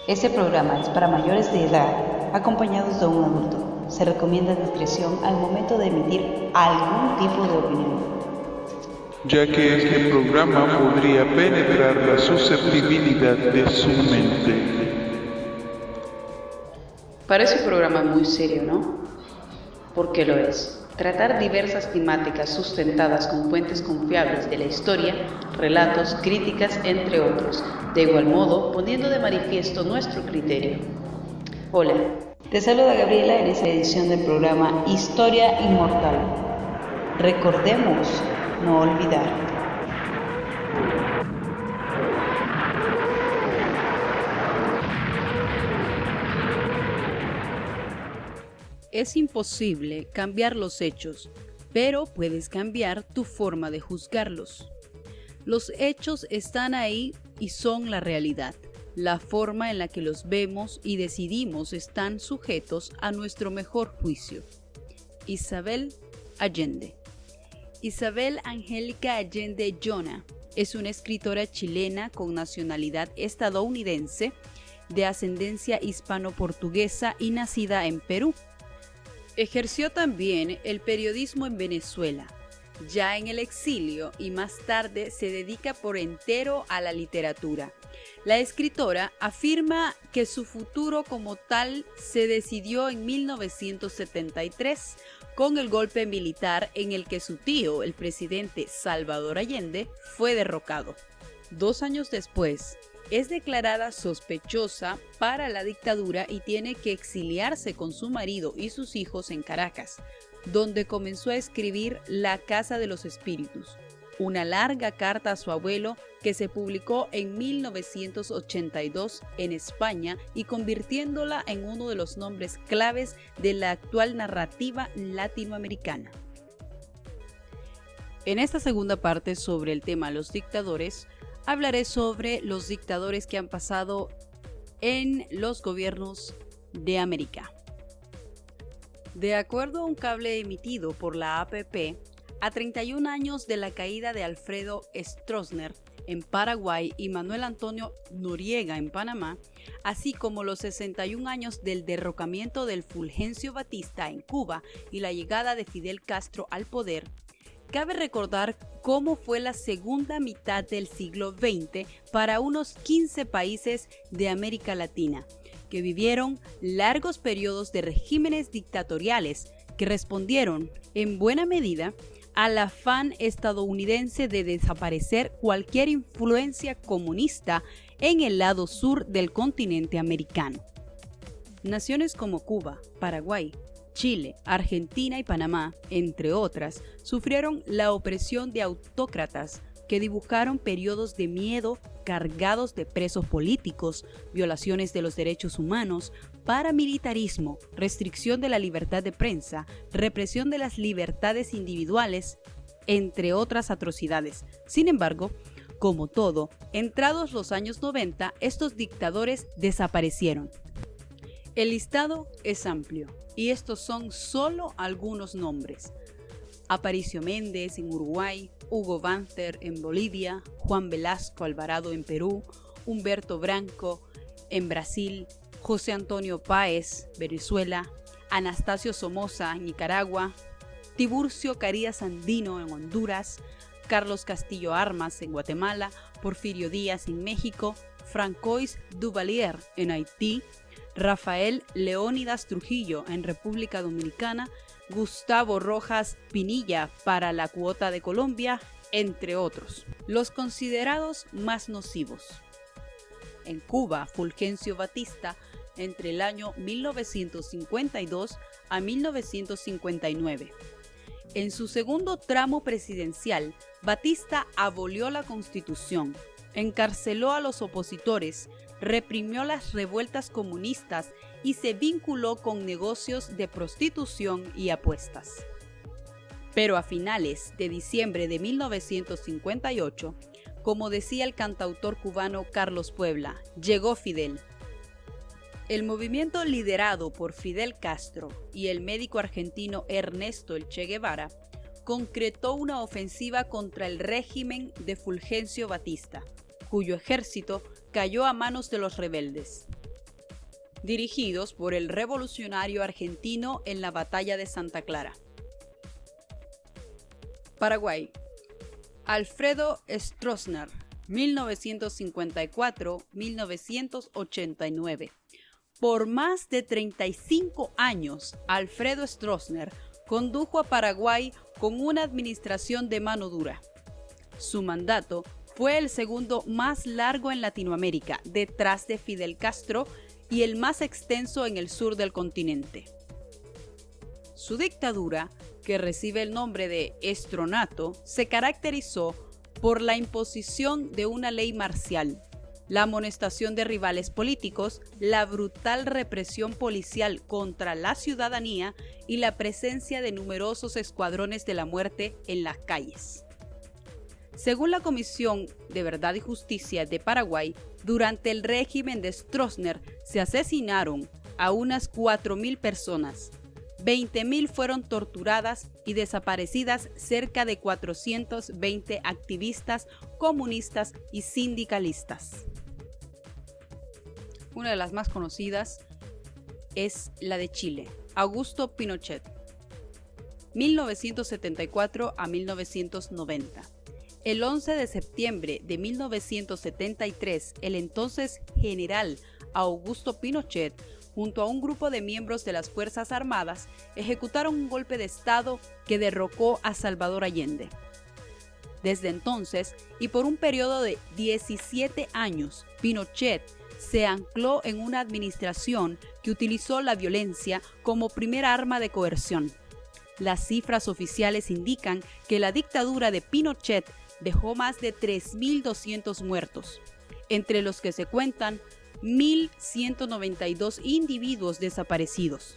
Este programa es para mayores de edad, acompañados de un adulto. Se recomienda discreción al momento de emitir algún tipo de opinión, ya que este programa podría penetrar la susceptibilidad de su mente. Parece un programa muy serio, ¿no? Porque lo es. Tratar diversas temáticas sustentadas con fuentes confiables de la historia, relatos, críticas, entre otros. De igual modo, poniendo de manifiesto nuestro criterio. Hola. Te saluda Gabriela en esta edición del programa Historia Inmortal. Recordemos no olvidar. Es imposible cambiar los hechos, pero puedes cambiar tu forma de juzgarlos. Los hechos están ahí y son la realidad. La forma en la que los vemos y decidimos están sujetos a nuestro mejor juicio. Isabel Allende. Isabel Angélica Allende Llona es una escritora chilena con nacionalidad estadounidense, de ascendencia hispano-portuguesa y nacida en Perú. Ejerció también el periodismo en Venezuela, ya en el exilio, y más tarde se dedica por entero a la literatura. La escritora afirma que su futuro como tal se decidió en 1973 con el golpe militar en el que su tío, el presidente Salvador Allende, fue derrocado. 2 años después, es declarada sospechosa para la dictadura y tiene que exiliarse con su marido y sus hijos en Caracas, donde comenzó a escribir La Casa de los Espíritus, una larga carta a su abuelo que se publicó en 1982 en España y convirtiéndola en uno de los nombres claves de la actual narrativa latinoamericana. En esta segunda parte sobre el tema los dictadores, hablaré sobre los dictadores que han pasado en los gobiernos de América. De acuerdo a un cable emitido por la APP, a 31 años de la caída de Alfredo Stroessner en Paraguay y Manuel Antonio Noriega en Panamá, así como los 61 años del derrocamiento del Fulgencio Batista en Cuba y la llegada de Fidel Castro al poder, cabe recordar cómo fue la segunda mitad del siglo XX para unos 15 países de América Latina, que vivieron largos periodos de regímenes dictatoriales que respondieron, en buena medida, al afán estadounidense de desaparecer cualquier influencia comunista en el lado sur del continente americano. Naciones como Cuba, Paraguay, Chile, Argentina y Panamá, entre otras, sufrieron la opresión de autócratas que dibujaron periodos de miedo cargados de presos políticos, violaciones de los derechos humanos, paramilitarismo, restricción de la libertad de prensa, represión de las libertades individuales, entre otras atrocidades. Sin embargo, como todo, entrados los años 90, estos dictadores desaparecieron. El listado es amplio y estos son solo algunos nombres. Aparicio Méndez en Uruguay, Hugo Banzer en Bolivia, Juan Velasco Alvarado en Perú, Humberto Branco en Brasil, José Antonio Páez, Venezuela, Anastasio Somoza en Nicaragua, Tiburcio Carías Andino en Honduras, Carlos Castillo Armas en Guatemala, Porfirio Díaz en México, Francois Duvalier en Haití, Rafael Leónidas Trujillo en República Dominicana, Gustavo Rojas Pinilla para la cuota de Colombia, entre otros. Los considerados más nocivos. En Cuba, Fulgencio Batista entre el año 1952 a 1959. En su segundo tramo presidencial, Batista abolió la Constitución, encarceló a los opositores, reprimió las revueltas comunistas y se vinculó con negocios de prostitución y apuestas. Pero a finales de diciembre de 1958, como decía el cantautor cubano Carlos Puebla, llegó Fidel. El movimiento liderado por Fidel Castro y el médico argentino Ernesto El Che Guevara concretó una ofensiva contra el régimen de Fulgencio Batista, cuyo ejército cayó a manos de los rebeldes. dirigidos por el revolucionario argentino en la Batalla de Santa Clara. Paraguay. Alfredo Stroessner, 1954-1989. Por más de 35 años, Alfredo Stroessner condujo a Paraguay con una administración de mano dura. Su mandato fue el segundo más largo en Latinoamérica, detrás de Fidel Castro, y el más extenso en el sur del continente. Su dictadura, que recibe el nombre de Estronato, se caracterizó por la imposición de una ley marcial, la amonestación de rivales políticos, la brutal represión policial contra la ciudadanía y la presencia de numerosos escuadrones de la muerte en las calles. Según la Comisión de Verdad y Justicia de Paraguay, durante el régimen de Stroessner se asesinaron a unas 4.000 personas, 20.000 fueron torturadas y desaparecidas cerca de 420 activistas, comunistas y sindicalistas. Una de las más conocidas es la de Chile, Augusto Pinochet, 1974 a 1990. El 11 de septiembre de 1973, el entonces general Augusto Pinochet, junto a un grupo de miembros de las Fuerzas Armadas, ejecutaron un golpe de Estado que derrocó a Salvador Allende. Desde entonces, y por un periodo de 17 años, Pinochet se ancló en una administración que utilizó la violencia como primera arma de coerción. Las cifras oficiales indican que la dictadura de Pinochet dejó más de 3.200 muertos, entre los que se cuentan 1.192 individuos desaparecidos.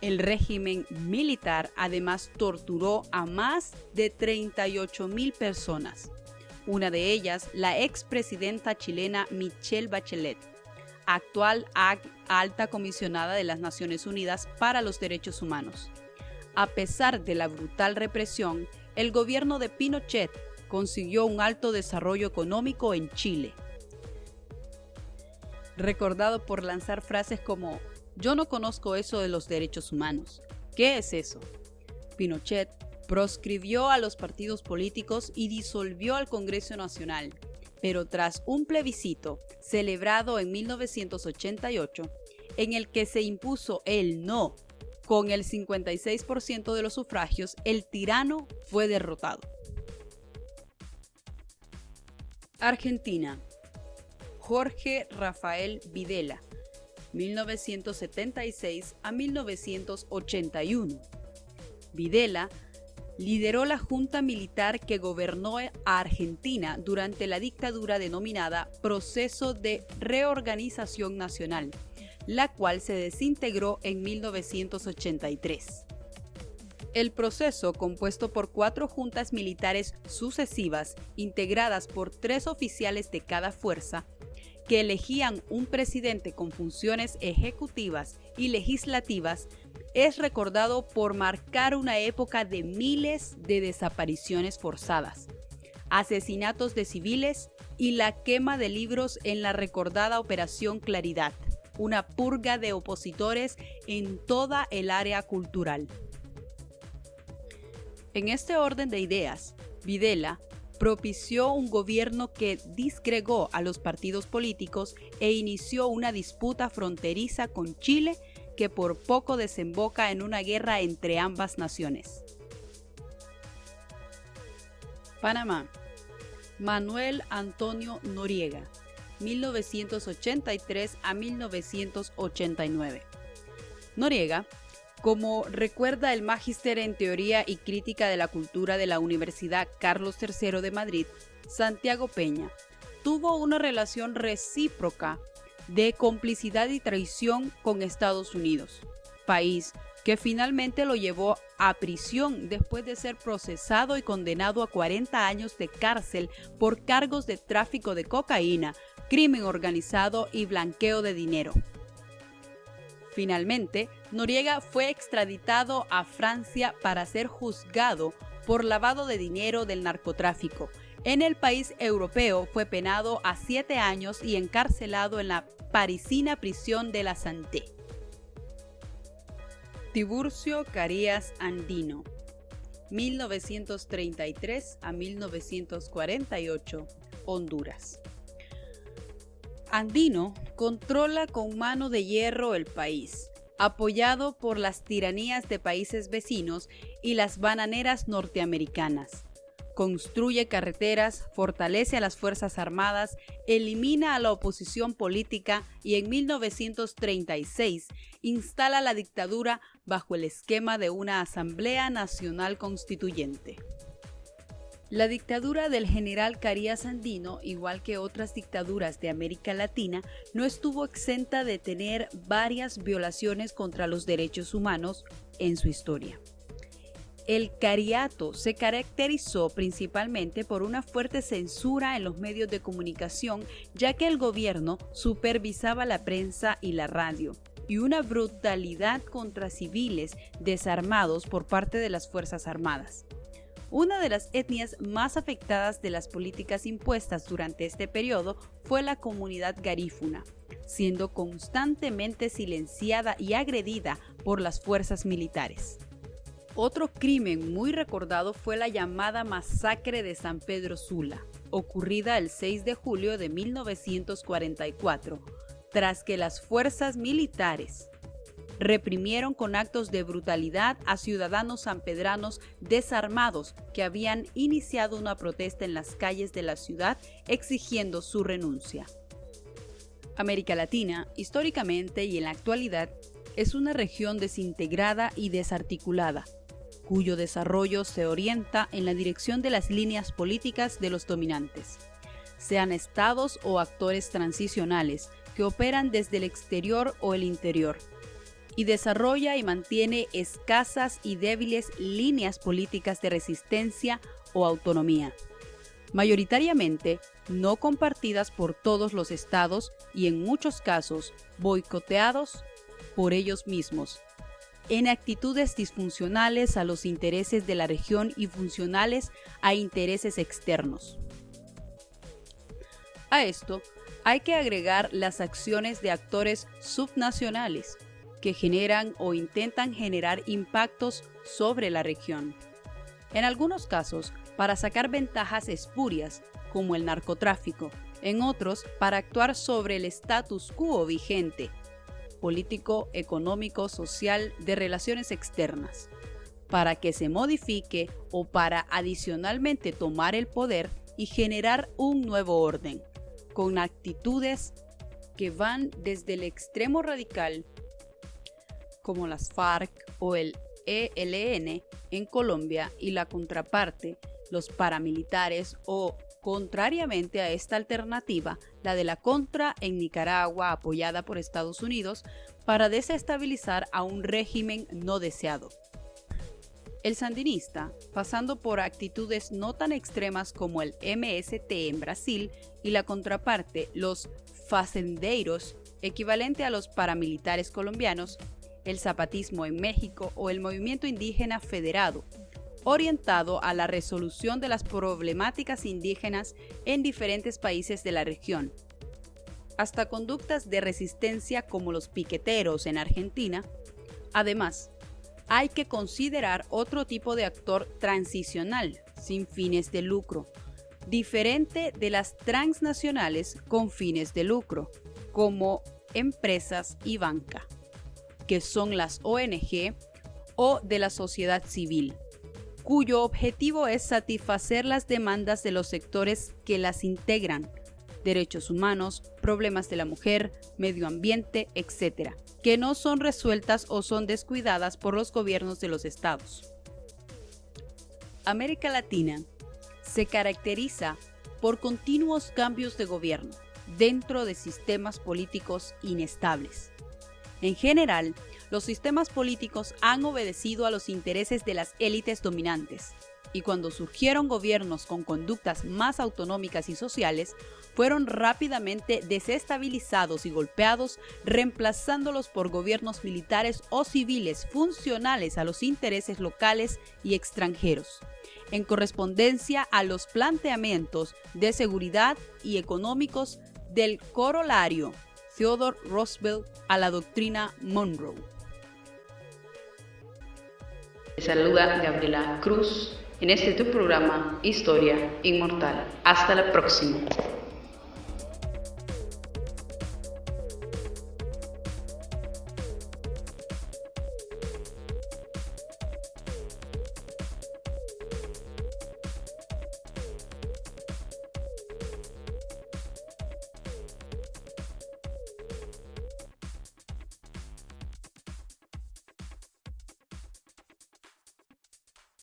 El régimen militar además torturó a más de 38.000 personas, una de ellas la expresidenta chilena Michelle Bachelet, actual alta comisionada de las Naciones Unidas para los Derechos Humanos. A pesar de la brutal represión, el gobierno de Pinochet consiguió un alto desarrollo económico en Chile. Recordado por lanzar frases como "Yo no conozco eso de los derechos humanos. ¿Qué es eso?". Pinochet proscribió a los partidos políticos y disolvió al Congreso Nacional, pero tras un plebiscito celebrado en 1988, en el que se impuso el no, con el 56% de los sufragios, el tirano fue derrotado. Argentina. Jorge Rafael Videla, 1976 a 1981. Videla lideró la junta militar que gobernó a Argentina durante la dictadura denominada Proceso de Reorganización Nacional, la cual se desintegró en 1983. El proceso, compuesto por 4 juntas militares sucesivas, integradas por 3 oficiales de cada fuerza, que elegían un presidente con funciones ejecutivas y legislativas, es recordado por marcar una época de miles de desapariciones forzadas, asesinatos de civiles y la quema de libros en la recordada Operación Claridad, una purga de opositores en toda el área cultural. En este orden de ideas, Videla propició un gobierno que disgregó a los partidos políticos e inició una disputa fronteriza con Chile que por poco desemboca en una guerra entre ambas naciones. Panamá. Manuel Antonio Noriega, 1983 a 1989. Noriega, como recuerda el magíster en Teoría y Crítica de la Cultura de la Universidad Carlos III de Madrid, Santiago Peña, tuvo una relación recíproca de complicidad y traición con Estados Unidos, país que finalmente lo llevó a prisión después de ser procesado y condenado a 40 años de cárcel por cargos de tráfico de cocaína, crimen organizado y blanqueo de dinero. Finalmente, Noriega fue extraditado a Francia para ser juzgado por lavado de dinero del narcotráfico, En el país europeo fue penado a 7 años y encarcelado en la parisina prisión de la Santé. Tiburcio Carías Andino, 1933 a 1948, Honduras. Andino controla con mano de hierro el país, apoyado por las tiranías de países vecinos y las bananeras norteamericanas. Construye carreteras, fortalece a las Fuerzas Armadas, elimina a la oposición política y en 1936 instala la dictadura bajo el esquema de una Asamblea Nacional Constituyente. La dictadura del general Carías Andino, igual que otras dictaduras de América Latina, no estuvo exenta de tener varias violaciones contra los derechos humanos en su historia. El cariato se caracterizó principalmente por una fuerte censura en los medios de comunicación, ya que el gobierno supervisaba la prensa y la radio, y una brutalidad contra civiles desarmados por parte de las Fuerzas Armadas. Una de las etnias más afectadas de las políticas impuestas durante este periodo fue la comunidad garífuna, siendo constantemente silenciada y agredida por las fuerzas militares. Otro crimen muy recordado fue la llamada Masacre de San Pedro Sula, ocurrida el 6 de julio de 1944, tras que las fuerzas militares reprimieron con actos de brutalidad a ciudadanos sanpedranos desarmados que habían iniciado una protesta en las calles de la ciudad exigiendo su renuncia. América Latina, históricamente y en la actualidad, es una región desintegrada y desarticulada, cuyo desarrollo se orienta en la dirección de las líneas políticas de los dominantes, sean estados o actores transicionales que operan desde el exterior o el interior, y desarrolla y mantiene escasas y débiles líneas políticas de resistencia o autonomía, mayoritariamente no compartidas por todos los estados y en muchos casos boicoteados por ellos mismos, en actitudes disfuncionales a los intereses de la región y funcionales a intereses externos. A esto hay que agregar las acciones de actores subnacionales que generan o intentan generar impactos sobre la región. En algunos casos, para sacar ventajas espurias, como el narcotráfico, en otros, para actuar sobre el status quo vigente, político, económico, social, de relaciones externas, para que se modifique o para adicionalmente tomar el poder y generar un nuevo orden, con actitudes que van desde el extremo radical, como las FARC o el ELN en Colombia, y la contraparte, los paramilitares o, contrariamente a esta alternativa, la de la Contra en Nicaragua, apoyada por Estados Unidos, para desestabilizar a un régimen no deseado. El sandinista, pasando por actitudes no tan extremas como el MST en Brasil y la contraparte, los fazendeiros, equivalente a los paramilitares colombianos, el zapatismo en México o el movimiento indígena federado, orientado a la resolución de las problemáticas indígenas en diferentes países de la región, hasta conductas de resistencia como los piqueteros en Argentina. Además, hay que considerar otro tipo de actor transicional, sin fines de lucro, diferente de las transnacionales con fines de lucro, como empresas y banca, que son las ONG o de la sociedad civil, cuyo objetivo es satisfacer las demandas de los sectores que las integran, derechos humanos, problemas de la mujer, medio ambiente, etc., que no son resueltas o son descuidadas por los gobiernos de los estados. América Latina se caracteriza por continuos cambios de gobierno dentro de sistemas políticos inestables. En general, los sistemas políticos han obedecido a los intereses de las élites dominantes, y cuando surgieron gobiernos con conductas más autonómicas y sociales, fueron rápidamente desestabilizados y golpeados, reemplazándolos por gobiernos militares o civiles funcionales a los intereses locales y extranjeros. en correspondencia a los planteamientos de seguridad y económicos del corolario Theodore Roosevelt a la doctrina Monroe. Te saluda Gabriela Cruz en este tu programa Historia Inmortal. Hasta la próxima.